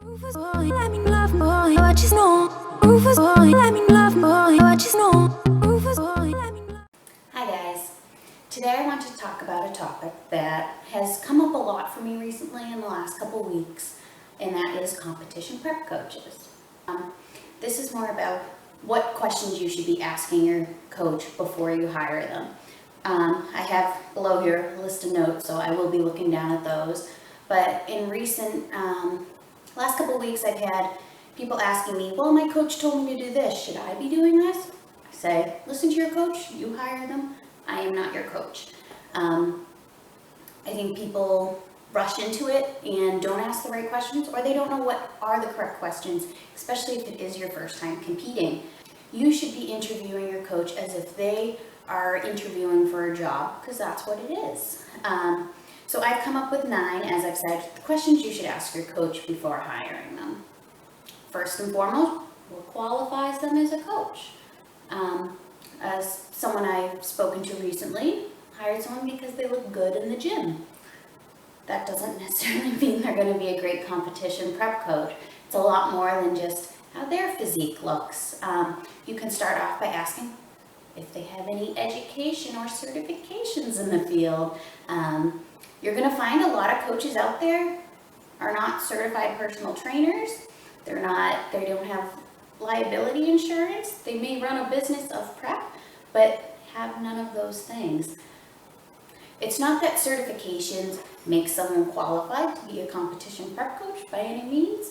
Rufus boy, let me love boy, what you know. Rufus boy, let me love boy, what you know. Rufus boy, let me love. Hi guys. Today I want to talk about a topic that has come up a lot for me recently in the last couple weeks, and that is competition prep coaches. This is more about what questions you should be asking your coach before you hire them. I have below here a list of notes, so I will be looking down at those. But in recent last couple of weeks, I've had people asking me, well, my coach told me to do this. Should I be doing this? I say, listen to your coach. You hire them. I am not your coach. I think people rush into it and don't ask the right questions, or they don't know what are the correct questions, especially if it is your first time competing. You should be interviewing your coach as if they are interviewing for a job, because that's what it is. So I've come up with 9, as I've said, the questions you should ask your coach before hiring them. First and foremost, what qualifies them as a coach? As someone I've spoken to recently, hired someone because they look good in the gym. That doesn't necessarily mean they're going to be a great competition prep coach. It's a lot more than just how their physique looks. You can start off by asking if they have any education or certifications in the field. You're going to find a lot of coaches out there are not certified personal trainers. They don't have liability insurance. They may run a business of prep, but have none of those things. It's not that certifications make someone qualified to be a competition prep coach by any means,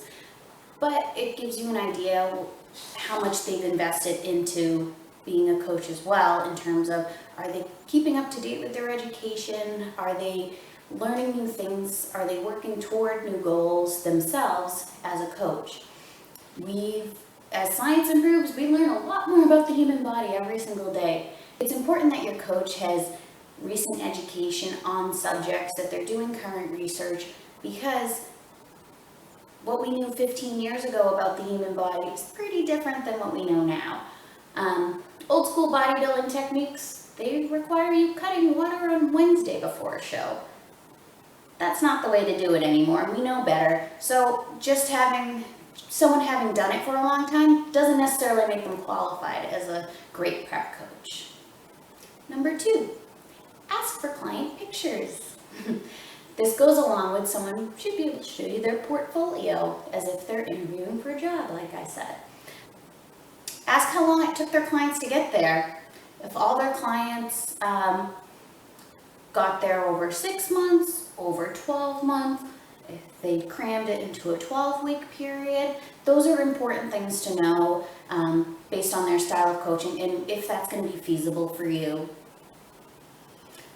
but it gives you an idea how much they've invested into being a coach as well, in terms of, are they keeping up to date with their education? Are they learning new things? Are they working toward new goals themselves as a coach? As science improves, we learn a lot more about the human body every single day. It's important that your coach has recent education on subjects, that they're doing current research, because what we knew 15 years ago about the human body is pretty different than what we know now. Old school bodybuilding techniques, they require you cutting water on Wednesday before a show. That's not the way to do it anymore. We know better. So just someone having done it for a long time doesn't necessarily make them qualified as a great prep coach. Number 2, ask for client pictures. This goes along with someone should be able to show you their portfolio as if they're interviewing for a job, like I said. Ask how long it took their clients to get there. If all their clients got there over 6 months, over 12 months, if they crammed it into a 12-week period, those are important things to know based on their style of coaching and if that's going to be feasible for you.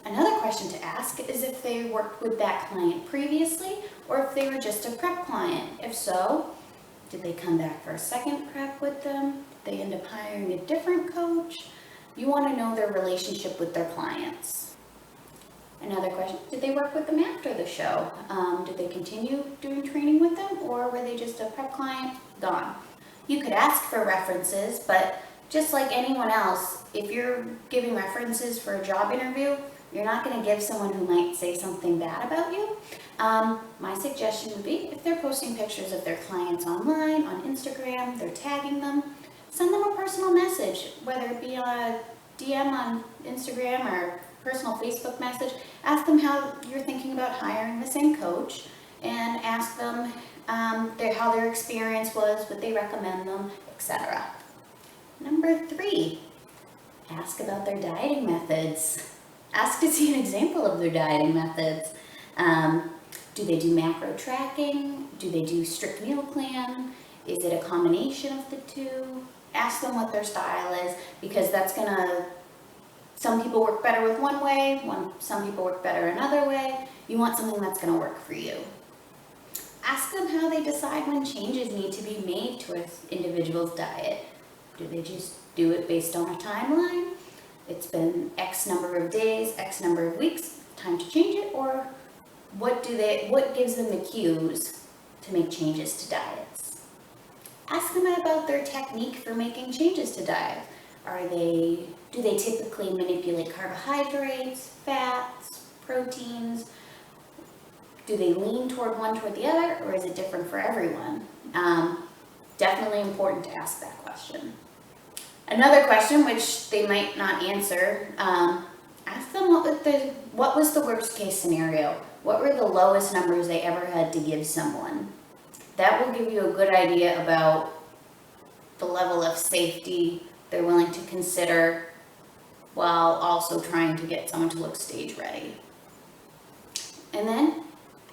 Another question to ask is if they worked with that client previously, or if they were just a prep client. If so, did they come back for a second prep with them? Did they end up hiring a different coach? You want to know their relationship with their clients. Another question, did they work with them after the show? Did they continue doing training with them, or were they just a prep client, gone? You could ask for references, but just like anyone else, if you're giving references for a job interview, you're not going to give someone who might say something bad about you. My suggestion would be, if they're posting pictures of their clients online, on Instagram, they're tagging them, send them a personal message, whether it be a DM on Instagram or personal Facebook message. Ask them how you're thinking about hiring the same coach, and ask them how their experience was, would they recommend them, etc. Number 3, ask about their dieting methods. Ask to see an example of their dieting methods. Do they do macro tracking? Do they do strict meal plan? Is it a combination of the two? Ask them what their style is, because some people work better with one way, some people work better another way. You want something that's going to work for you. Ask them how they decide when changes need to be made to an individual's diet. Do they just do it based on a timeline? It's been X number of days, X number of weeks, time to change it, or what gives them the cues to make changes to diets? Ask them about their technique for making changes to diets. Do they typically manipulate carbohydrates, fats, proteins? Do they lean toward one toward the other, or is it different for everyone? Definitely important to ask that question. Another question, which they might not answer, ask them what was the worst case scenario? What were the lowest numbers they ever had to give someone? That will give you a good idea about the level of safety they're willing to consider while also trying to get someone to look stage ready. And then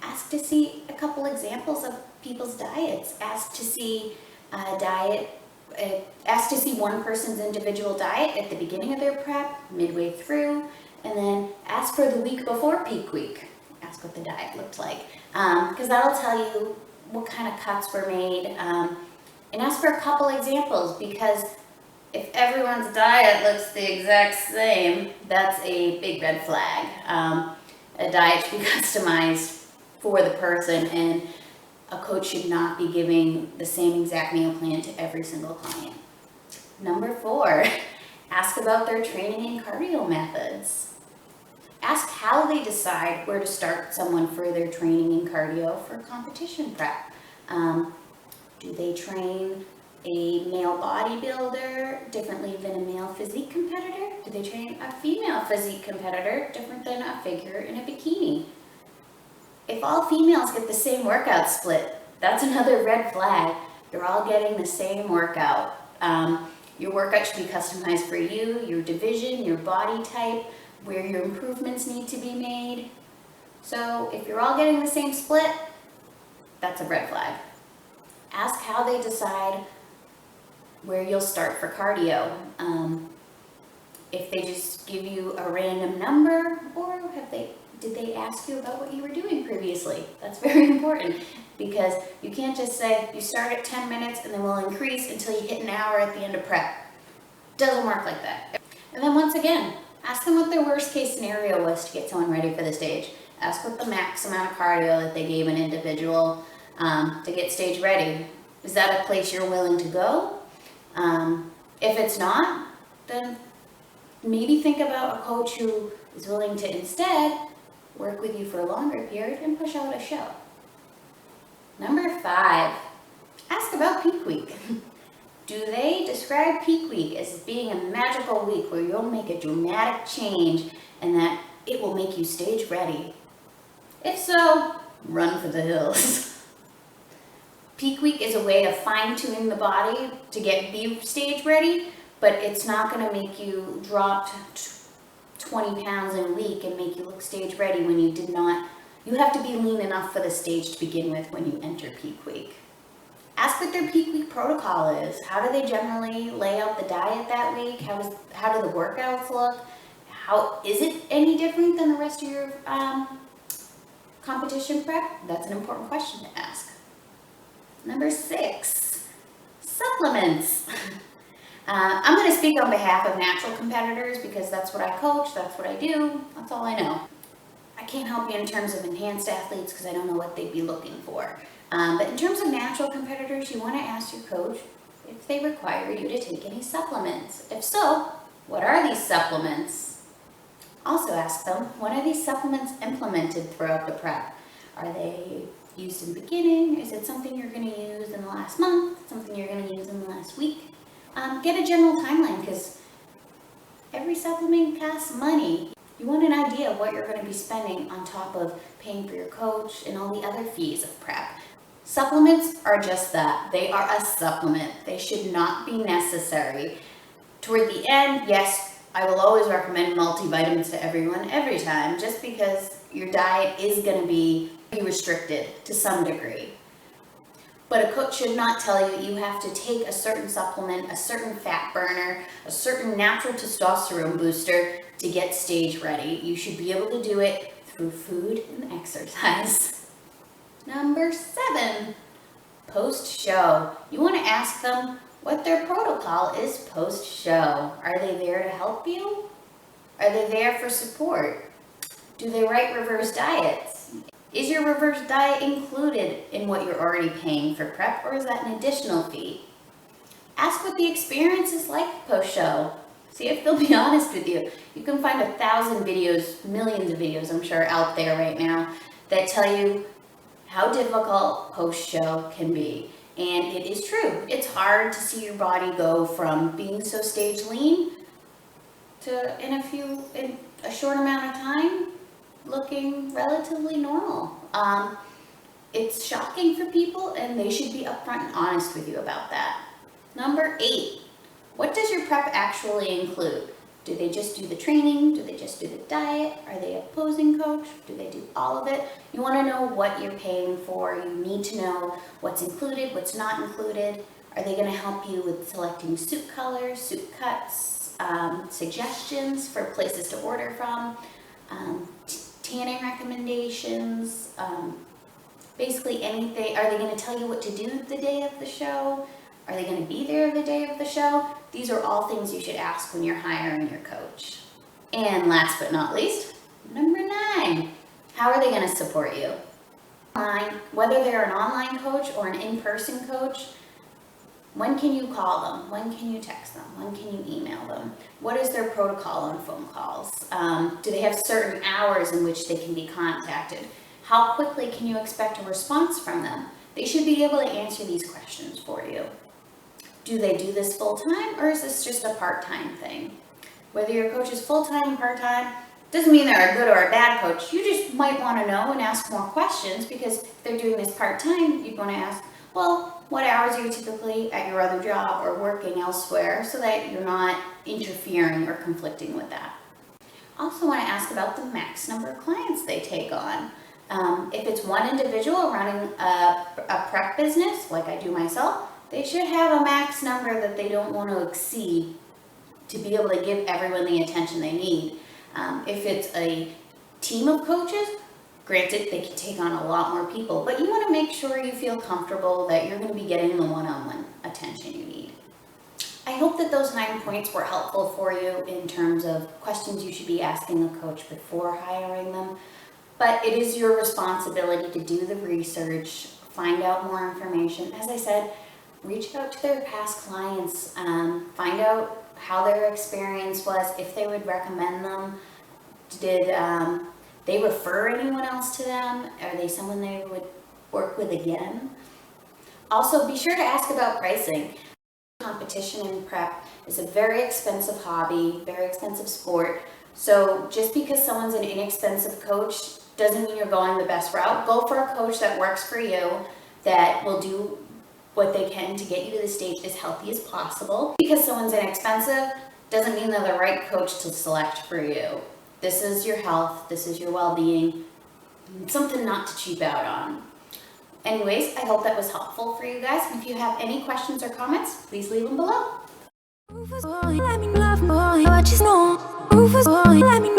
ask to see a couple examples of people's diets. Ask to see ask to see one person's individual diet at the beginning of their prep, midway through, and then ask for the week before peak week. Ask what the diet looked like, because that'll tell you what kind of cuts were made, and ask for a couple examples, because if everyone's diet looks the exact same, that's a big red flag. A diet should be customized for the person, and a coach should not be giving the same exact meal plan to every single client. Number 4, ask about their training and cardio methods. Ask how they decide where to start someone for their training and cardio for competition prep. Do they train a male bodybuilder differently than a male physique competitor? Do they train a female physique competitor different than a figure in a bikini? If all females get the same workout split, that's another red flag. You're all getting the same workout. Your workout should be customized for you, your division, your body type, where your improvements need to be made. So if you're all getting the same split, that's a red flag. Ask how they decide where you'll start for cardio. If they just give you a random number, or did they ask you about what you were doing previously? That's very important, because you can't just say you start at 10 minutes and then we'll increase until you hit an hour at the end of prep. Doesn't work like that. And then once again, ask them what their worst case scenario was to get someone ready for the stage. Ask what the max amount of cardio that they gave an individual to get stage ready. Is that a place you're willing to go? If it's not, then maybe think about a coach who is willing to instead work with you for a longer period and push out a show. Number 5, ask about peak week. Do they describe peak week as being a magical week where you'll make a dramatic change and that it will make you stage ready? If so, run for the hills. Peak week is a way of fine-tuning the body to be stage ready, but it's not going to make you drop 20 pounds in a week and make you look stage ready when you did not. You have to be lean enough for the stage to begin with when you enter peak week. Ask what their peak week protocol is. How do they generally lay out the diet that week? How do the workouts look? Is it any different than the rest of your competition prep? That's an important question to ask. Number 6, supplements. I'm going to speak on behalf of natural competitors because that's what I coach, that's what I do, that's all I know. I can't help you in terms of enhanced athletes because I don't know what they'd be looking for. But in terms of natural competitors, you want to ask your coach if they require you to take any supplements. If so, what are these supplements? Also ask them, when are these supplements implemented throughout the prep? Are they used in the beginning? Is it something you're going to use in the last month? Something you're going to use in the last week? Get a general timeline because every supplement costs money. You want an idea of what you're going to be spending on top of paying for your coach and all the other fees of prep. Supplements are just that. They are a supplement. They should not be necessary. Toward the end, yes, I will always recommend multivitamins to everyone every time, just because your diet is going to be restricted to some degree. But a coach should not tell you that you have to take a certain supplement, a certain fat burner, a certain natural testosterone booster to get stage ready. You should be able to do it through food and exercise. Number 7, post-show. You want to ask them what their protocol is post-show. Are they there to help you? Are they there for support? Do they write reverse diets? Is your reverse diet included in what you're already paying for prep, or is that an additional fee? Ask what the experience is like post-show. See if they'll be honest with you. You can find 1,000 videos, millions of videos, I'm sure, out there right now that tell you how difficult post-show can be. And it is true. It's hard to see your body go from being so stage lean to, in a short amount of time, looking relatively normal. It's shocking for people, and they should be upfront and honest with you about that. Number 8, what does your prep actually include? Do they just do the training? Do they just do the diet? Are they a posing coach? Do they do all of it? You want to know what you're paying for. You need to know what's included, what's not included. Are they going to help you with selecting suit colors, suit cuts, suggestions for places to order from, tanning recommendations, basically anything. Are they going to tell you what to do the day of the show? Are they going to be there the day of the show? These are all things you should ask when you're hiring your coach. And last but not least, number 9, how are they going to support you? Whether they're an online coach or an in-person coach, when can you call them? When can you text them? When can you email them? What is their protocol on phone calls? Do they have certain hours in which they can be contacted? How quickly can you expect a response from them? They should be able to answer these questions for you. Do they do this full-time, or is this just a part-time thing? Whether your coach is full-time, part-time, doesn't mean they're a good or a bad coach. You just might want to know and ask more questions, because if they're doing this part-time, you'd want to ask, well, what hours are you typically at your other job or working elsewhere, so that you're not interfering or conflicting with that. Also want to ask about the max number of clients they take on. If it's one individual running a prep business, like I do myself, they should have a max number that they don't want to exceed to be able to give everyone the attention they need. If it's a team of coaches, granted, they can take on a lot more people, but you want to make sure you feel comfortable that you're going to be getting the one-on-one attention you need. I hope that those 9 points were helpful for you in terms of questions you should be asking a coach before hiring them. But it is your responsibility to do the research, find out more information. As I said, reach out to their past clients, find out how their experience was, if they would recommend them. Did they refer anyone else to them? Are they someone they would work with again? Also, be sure to ask about pricing. Competition in prep is a very expensive hobby, very expensive sport. So just because someone's an inexpensive coach doesn't mean you're going the best route. Go for a coach that works for you, that will do what they can to get you to the stage as healthy as possible. Because someone's inexpensive doesn't mean they're the right coach to select for you. This is your health, this is your well-being, something not to cheap out on. Anyways, I hope that was helpful for you guys. And if you have any questions or comments, please leave them below. Let me love, boy, what you know. Let me